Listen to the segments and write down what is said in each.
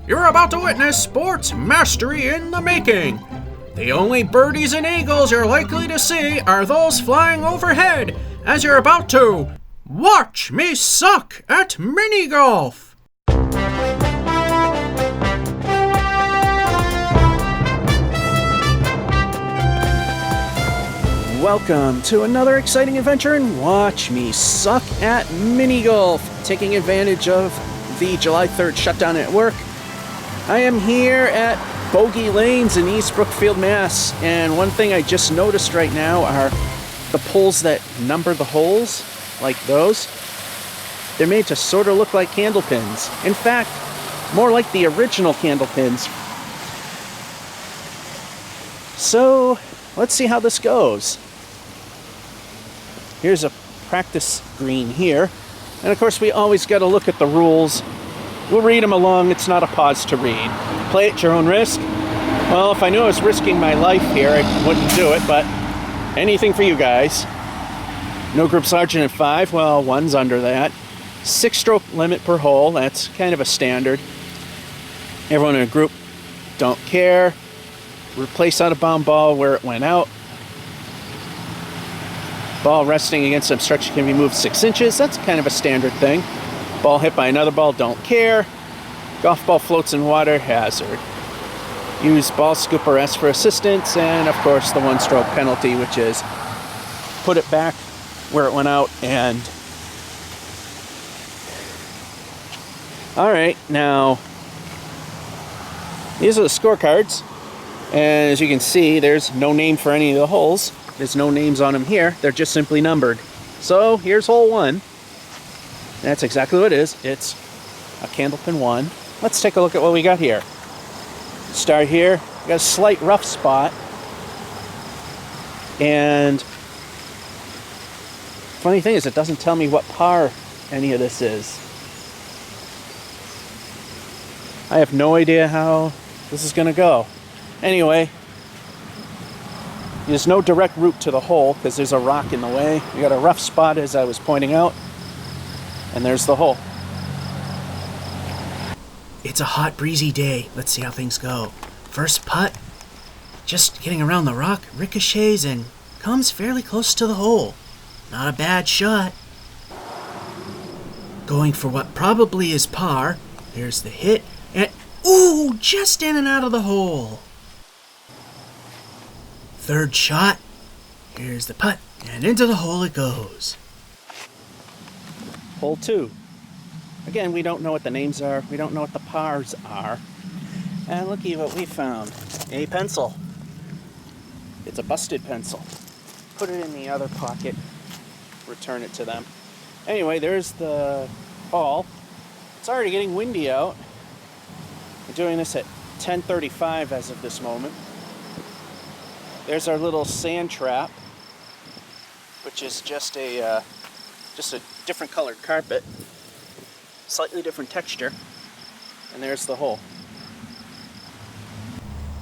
You're about to witness sports mastery in the making. The only birdies and eagles you're likely to see are those flying overhead as you're about to watch me suck at mini golf. Welcome to another exciting adventure in Watch Me Suck at Mini Golf. Taking advantage of the July 3rd shutdown at work, I am here at Bogey Lanes in East Brookfield, Mass. And one thing I just noticed right now are the poles that number the holes, like those. They're made to sort of look like candle pins. In fact, more like the original candle pins. So, let's see how this goes. Here's a practice green here. And of course, we always got to look at the rules. We'll read them along. It's not a pause to read. Play at your own risk. Well, if I knew I was risking my life here, I wouldn't do it, but anything for you guys. No group sergeant at 5. Well, one's under that. 6-stroke limit per hole. That's kind of a standard. Everyone in a group don't care. Replace out-of-bound ball where it went out. Ball resting against obstruction can be moved 6 inches. That's kind of a standard thing. Ball hit by another ball, don't care. Golf ball floats in water, hazard. Use ball scooper S for assistance. And of course the 1-stroke penalty, which is put it back where it went out. And all right, now these are the scorecards. And as you can see, there's no name for any of the holes. There's no names on them here. They're just simply numbered. So here's hole 1. That's exactly what it is. It's a candlepin 1. Let's take a look at what we got here. Start here. We got a slight rough spot. And funny thing is, it doesn't tell me what par any of this is. I have no idea how this is going to go. Anyway, there's no direct route to the hole because there's a rock in the way. We got a rough spot, as I was pointing out. And there's the hole. It's a hot, breezy day. Let's see how things go. First putt, just getting around the rock, ricochets and comes fairly close to the hole. Not a bad shot. Going for what probably is par. There's the hit, and ooh, just in and out of the hole. Third shot. Here's the putt, and into the hole it goes. Hole 2. Again, we don't know what the names are. We don't know what the pars are. And looky what we found. A pencil. It's a busted pencil. Put it in the other pocket. Return it to them. Anyway, there's the ball. It's already getting windy out. We're doing this at 10:35 as of this moment. There's our little sand trap, which is just a different colored carpet, slightly different texture, and there's the hole.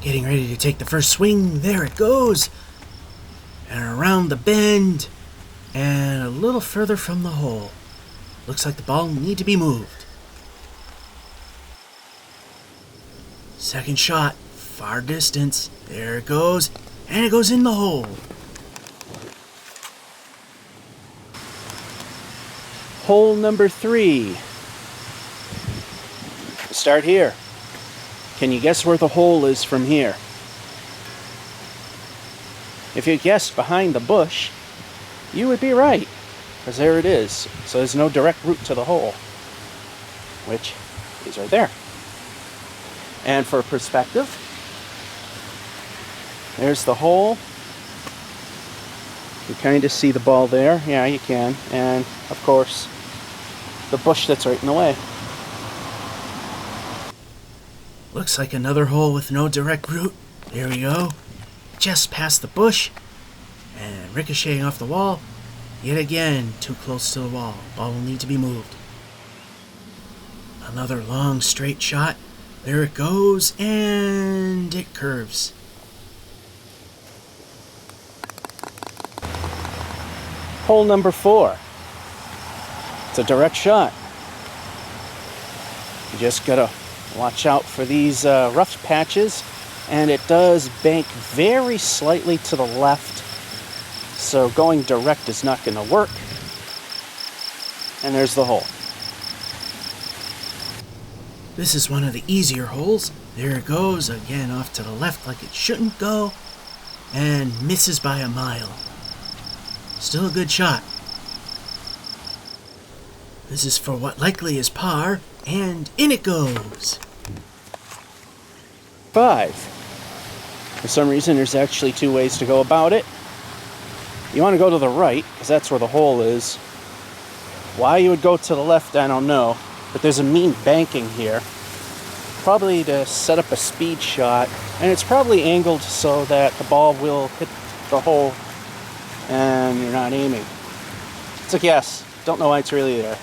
Getting ready to take the first swing. There it goes, and around the bend, and a little further from the hole. Looks like the ball will need to be moved. Second shot, far distance. There it goes, and it goes in the hole. Hole number 3. Start here. Can you guess where the hole is from here? If you guessed behind the bush, you would be right, because there it is. So there's no direct route to the hole, which is right there. And for perspective, there's the hole. You kind of see the ball there. Yeah, you can. And of course, the bush that's right in the way. Looks like another hole with no direct route. There we go. Just past the bush. And ricocheting off the wall. Yet again, too close to the wall. Ball will need to be moved. Another long straight shot. There it goes. And it curves. Hole number 4. It's a direct shot. You just gotta Watch out for these rough patches, and it does bank very slightly to the left, so going direct is not going to work. And there's the hole. This is one of the easier holes. There it goes, again off to the left like it shouldn't go, and misses by a mile. Still a good shot. This is for what likely is par, and in it goes. 5. For some reason, there's actually 2 ways to go about it. You want to go to the right, because that's where the hole is. Why you would go to the left, I don't know. But there's a mean banking here. Probably to set up a speed shot. And it's probably angled so that the ball will hit the hole and you're not aiming. It's a guess. Don't know why it's really there.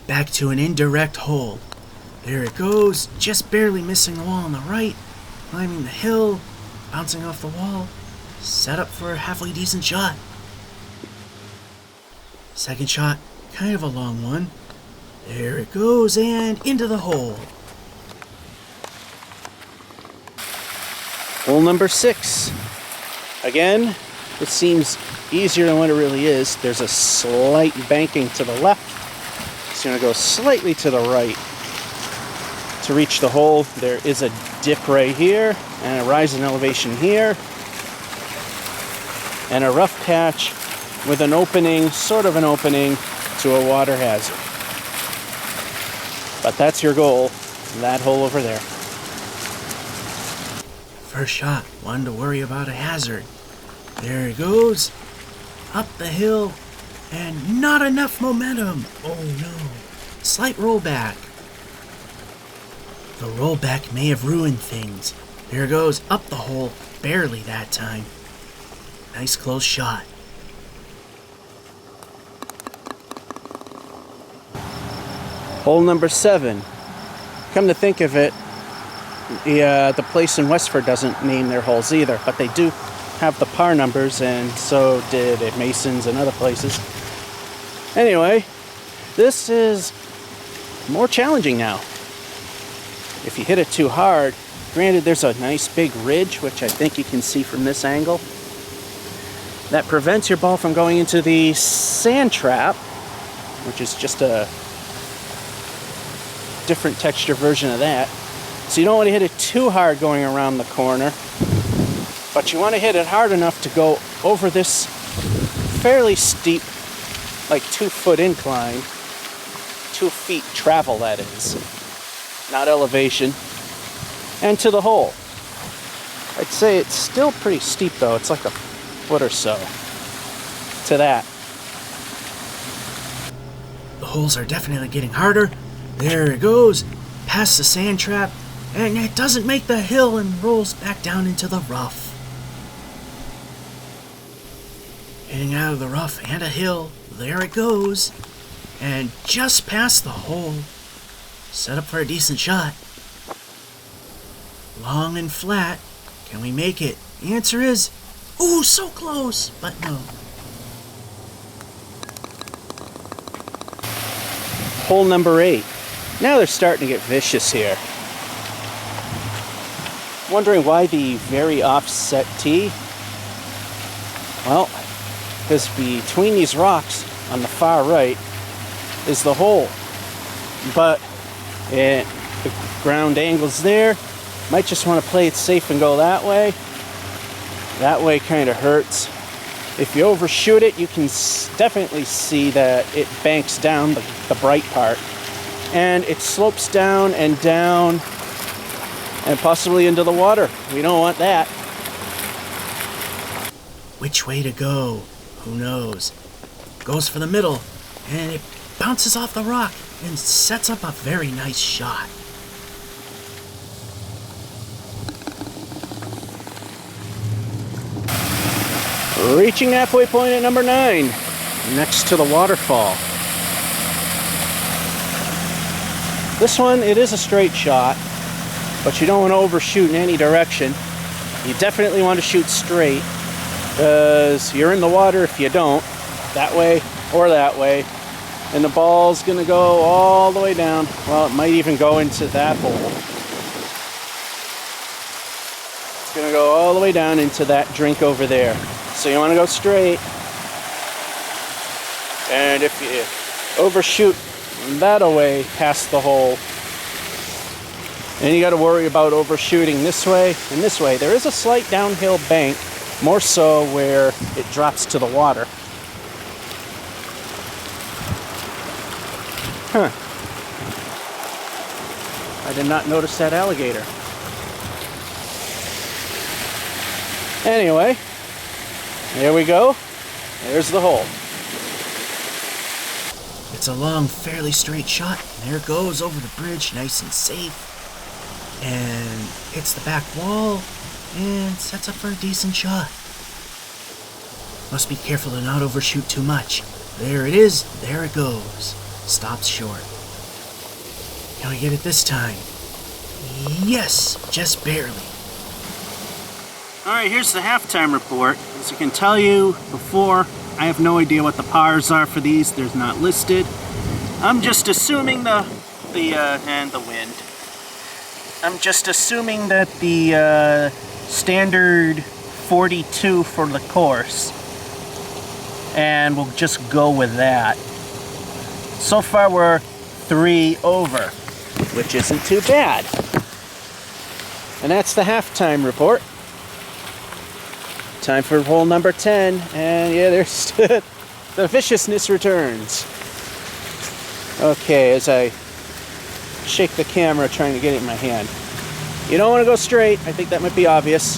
Back to an indirect hole. There it goes, just barely missing the wall on the right, climbing the hill, bouncing off the wall, set up for a halfway decent shot. Second shot, kind of a long one. There it goes, and into the hole. Hole number 6. Again, it seems easier than what it really is. There's a slight banking to the left. It's going to go slightly to the right. To reach the hole, there is a dip right here, and a rise in elevation here, and a rough patch with an opening, sort of an opening, to a water hazard. But that's your goal, that hole over there. First shot, one to worry about a hazard. There it goes, up the hill, and not enough momentum. Oh no, slight rollback. The rollback may have ruined things. There it goes, up the hole, barely that time. Nice close shot. Hole number 7. Come to think of it, the place in Westford doesn't name their holes either, but they do have the par numbers, and so did at Mason's and other places. Anyway, this is more challenging now. If you hit it too hard, granted there's a nice big ridge, which I think you can see from this angle, that prevents your ball from going into the sand trap, which is just a different texture version of that. So you don't want to hit it too hard going around the corner, but you want to hit it hard enough to go over this fairly steep, like 2-foot incline, 2 feet travel that is, not elevation, and to the hole. I'd say it's still pretty steep though, it's like a foot or so to that. The holes are definitely getting harder. There it goes, past the sand trap, and it doesn't make the hill and rolls back down into the rough. Hitting out of the rough and a hill, there it goes, and just past the hole. Set up for a decent shot. Long and flat. Can we make it? The answer is, ooh, so close, but no. Hole number 8. Now they're starting to get vicious here. Wondering why the very offset tee? Well, because between these rocks on the far right is the hole. But the ground angle's there. Might just want to play it safe and go that way. That way kind of hurts. If you overshoot it, you can definitely see that it banks down the bright part. And it slopes down and possibly into the water. We don't want that. Which way to go? Who knows? Goes for the middle, and it bounces off the rock and sets up a very nice shot. Reaching halfway point at number 9, next to the waterfall. This one, it is a straight shot, but you don't want to overshoot in any direction. You definitely want to shoot straight, because you're in the water if you don't, that way or that way, And the ball's going to go all the way down. Well, it might even go into that hole. It's going to go all the way down into that drink over there. So you want to go straight. And if you overshoot that away past the hole, then you got to worry about overshooting this way and this way. There is a slight downhill bank, more so where it drops to the water. Huh. I did not notice that alligator. Anyway, there we go. There's the hole. It's a long, fairly straight shot. There it goes over the bridge, nice and safe. And hits the back wall and sets up for a decent shot. Must be careful to not overshoot too much. There it is. There it goes. Stops short. Can we get it this time? Yes, just barely. Alright, here's the halftime report. As I can tell you before, I have no idea what the pars are for these. They're not listed. I'm just assuming and the wind. I'm just assuming that the standard 42 for the course. And we'll just go with that. So far we're 3 over, which isn't too bad. And that's the halftime report. Time for hole number 10, and yeah, there's the viciousness returns. Okay, as I shake the camera trying to get it in my hand. You don't want to go straight. I think that might be obvious.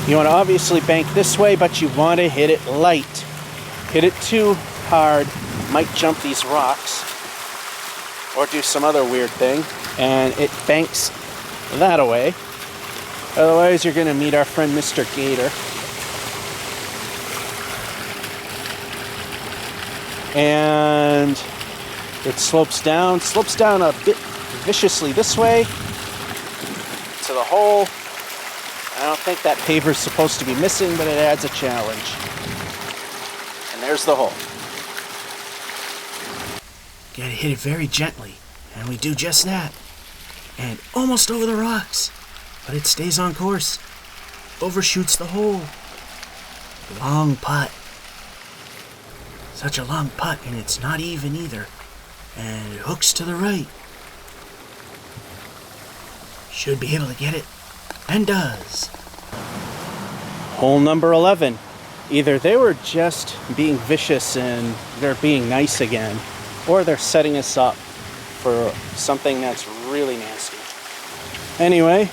You want to obviously bank this way, but you want to hit it light. Hit it too hard, might jump these rocks or do some other weird thing, and it banks that away. Otherwise, you're going to meet our friend Mr. Gator. And it slopes down a bit viciously this way to the hole. I don't think that paver's supposed to be missing, but it adds a challenge. And there's the hole. Gotta hit it very gently, and we do just that. And almost over the rocks, but it stays on course. Overshoots the hole. Long putt. Such a long putt, and it's not even either. And it hooks to the right. Should be able to get it, and does. Hole number 11. Either they were just being vicious and they're being nice again, or they're setting us up for something that's really nasty. Anyway,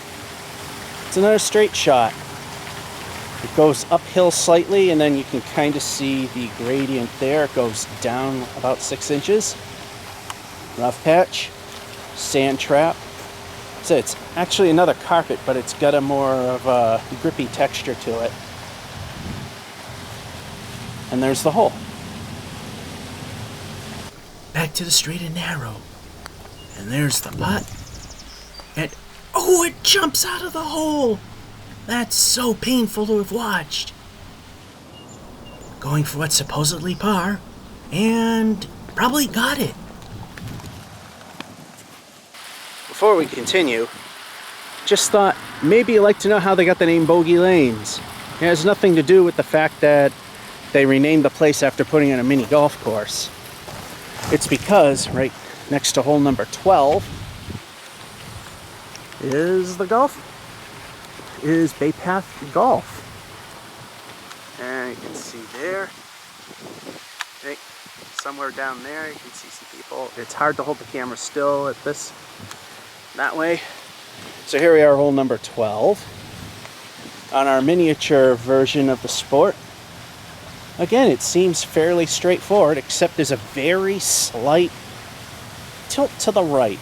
it's another straight shot. It goes uphill slightly, and then you can kind of see the gradient there. It goes down about 6 inches. Rough patch, sand trap. So it's actually another carpet, but it's got a more of a grippy texture to it. And there's the hole. Back to the straight and narrow. And there's the putt. And oh, it jumps out of the hole! That's so painful to have watched. Going for what's supposedly par, and probably got it. Before we continue, just thought maybe you'd like to know how they got the name Bogey Lanes. It has nothing to do with the fact that they renamed the place after putting in a mini golf course. It's because right next to hole number 12 is Bay Path Golf. And you can see there, right, somewhere down there, you can see some people. It's hard to hold the camera still at that way. So here we are, hole number 12, on our miniature version of the sport. Again, it seems fairly straightforward, except there's a very slight tilt to the right.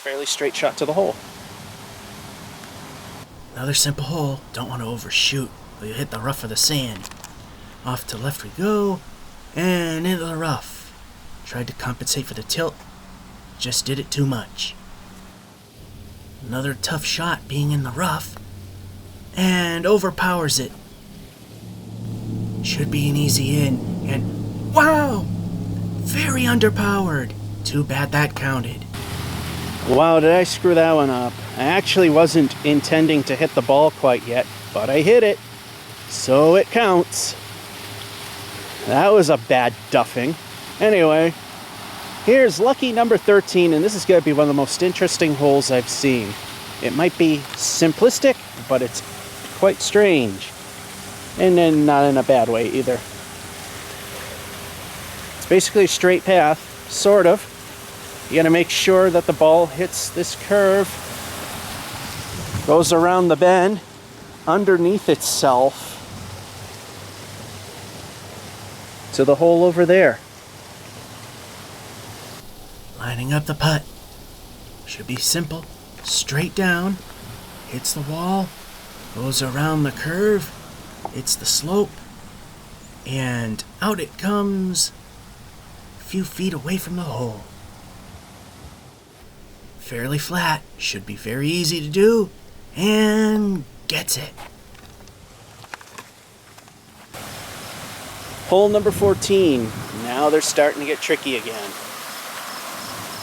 Fairly straight shot to the hole. Another simple hole. Don't want to overshoot, but you hit the rough of the sand. Off to left we go, and into the rough. Tried to compensate for the tilt, just did it too much. Another tough shot being in the rough, and overpowers it. Should be an easy in, and wow! Very underpowered. Too bad that counted. Wow, did I screw that one up? I actually wasn't intending to hit the ball quite yet, but I hit it, so it counts. That was a bad duffing. Anyway, here's lucky number 13, and this is going to be one of the most interesting holes I've seen. It might be simplistic, but it's quite strange. And then not in a bad way either. It's basically a straight path, sort of. You gotta make sure that the ball hits this curve, goes around the bend, underneath itself, to the hole over there. Lining up the putt. Should be simple. Straight down, hits the wall, goes around the curve, hits the slope, and out it comes a few feet away from the hole. Fairly flat, should be very easy to do, and gets it. Hole number 14. Now they're starting to get tricky again.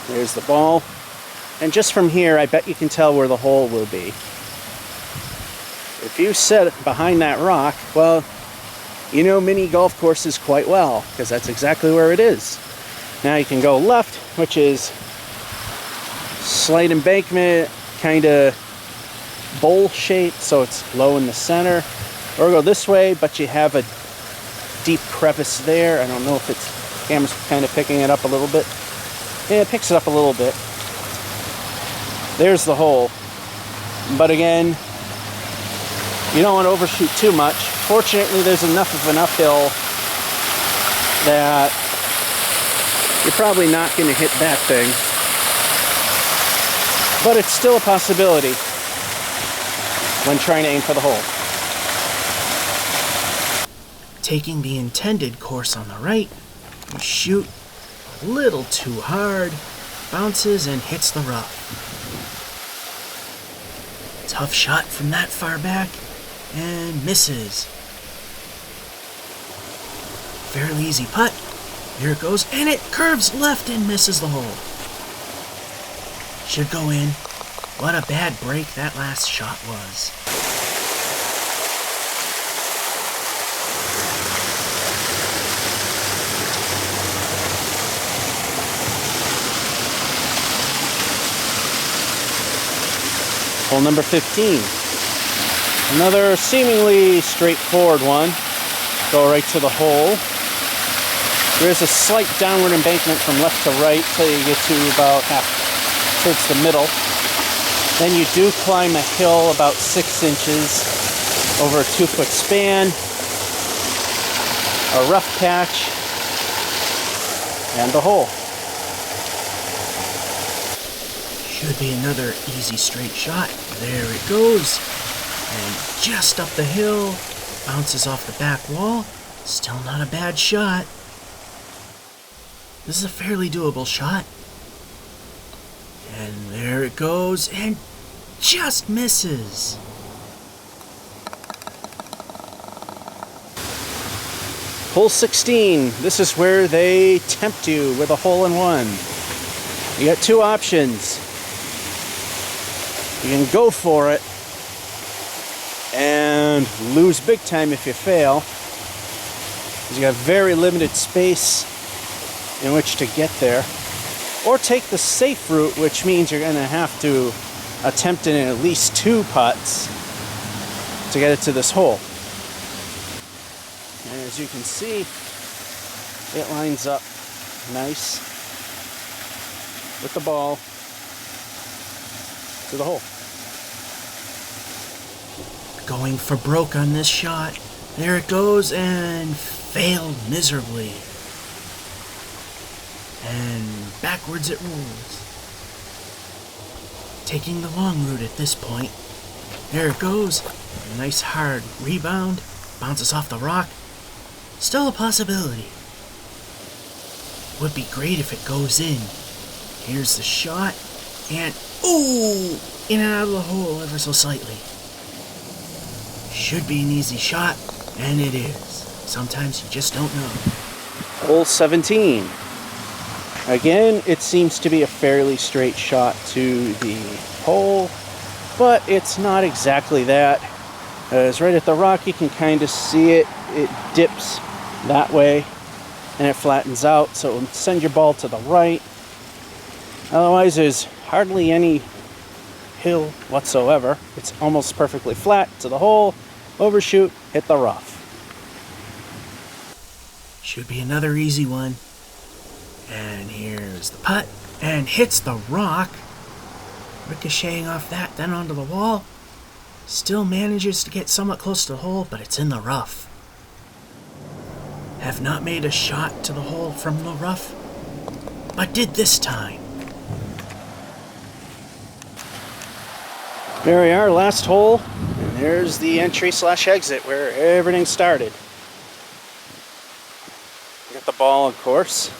There's the ball. And just from here, I bet you can tell where the hole will be. If you sit behind that rock, well, you know mini golf courses quite well, because that's exactly where it is. Now you can go left, which is slight embankment, kind of bowl shaped, so it's low in the center. Or go this way, but you have a deep crevice there. I don't know if it's, camera's kind of picking it up a little bit. Yeah, it picks it up a little bit. There's the hole. But again, you don't want to overshoot too much. Fortunately, there's enough of an uphill that you're probably not going to hit that thing. But it's still a possibility when trying to aim for the hole. Taking the intended course on the right, you shoot a little too hard, bounces and hits the rough. Tough shot from that far back, and misses. Fairly easy putt. Here it goes, and it curves left and misses the hole. Should go in. What a bad break that last shot was. Hole number 15. Another seemingly straightforward one. Go right to the hole. There is a slight downward embankment from left to right till you get to about half towards the middle. Then you do climb a hill about 6 inches over a 2-foot span. A rough patch. And the hole. Should be another easy straight shot. There it goes. And just up the hill, bounces off the back wall. Still not a bad shot. This is a fairly doable shot. And there it goes, and just misses. Hole 16. This is where they tempt you with a hole-in-one. You got two options. You can go for it and lose big time if you fail, because you have very limited space in which to get there. Or take the safe route, which means you're going to have to attempt it in at least 2 putts to get it to this hole. And as you can see, it lines up nice with the ball to the hole. Going for broke on this shot. There it goes, and failed miserably. And backwards it rolls. Taking the long route at this point. There it goes. A nice hard rebound. Bounces off the rock. Still a possibility. Would be great if it goes in. Here's the shot. And, ooh! In and out of the hole ever so slightly. Should be an easy shot. And it is. Sometimes you just don't know. Hole 17. Again, it seems to be a fairly straight shot to the hole, but it's not exactly that. It's right at the rock, you can kind of see it. It dips that way and it flattens out, so it'll send your ball to the right. Otherwise, there's hardly any hill whatsoever. It's almost perfectly flat to the hole, overshoot, hit the rough. Should be another easy one. And here's the putt, and hits the rock, ricocheting off that, then onto the wall. Still manages to get somewhat close to the hole, but it's in the rough. Have not made a shot to the hole from the rough, but did this time. There we are, last hole, and there's the entry/exit where everything started. Get the ball, of course.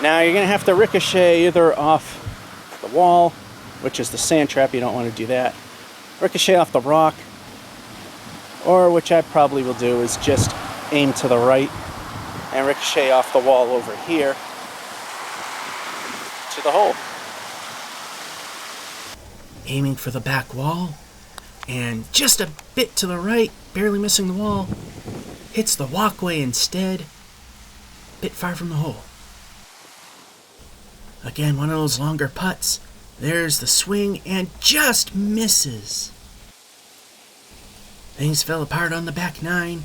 Now you're going to have to ricochet either off the wall, which is the sand trap, you don't want to do that. Ricochet off the rock, or which I probably will do is just aim to the right and ricochet off the wall over here to the hole. Aiming for the back wall, and just a bit to the right, barely missing the wall, hits the walkway instead, bit far from the hole. Again, one of those longer putts. There's the swing, and just misses. Things fell apart on the back nine,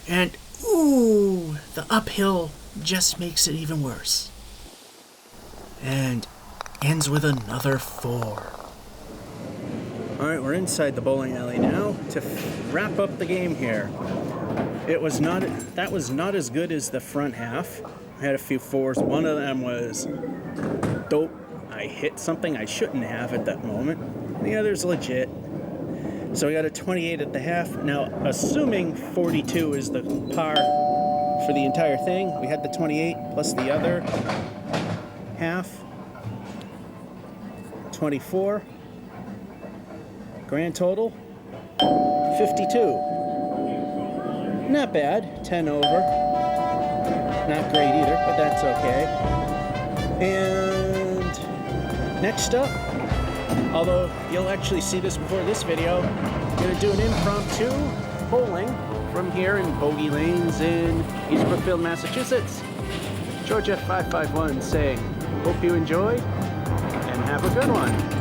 and ooh, the uphill just makes it even worse. And ends with another 4. Alright, we're inside the bowling alley now to wrap up the game here. That was not as good as the front half. I had a few 4s. One of them was dope. I hit something I shouldn't have at that moment. The other's legit. So we got a 28 at the half. Now, assuming 42 is the par for the entire thing, we had the 28 plus the other half. 24. Grand total, 52. Not bad, 10 over. Not great either, but that's okay. And next up, although you'll actually see this before this video, I'm going to do an impromptu bowling from here in Bogey Lanes in East Brookfield, Massachusetts. Georgia 551 saying, hope you enjoy and have a good one.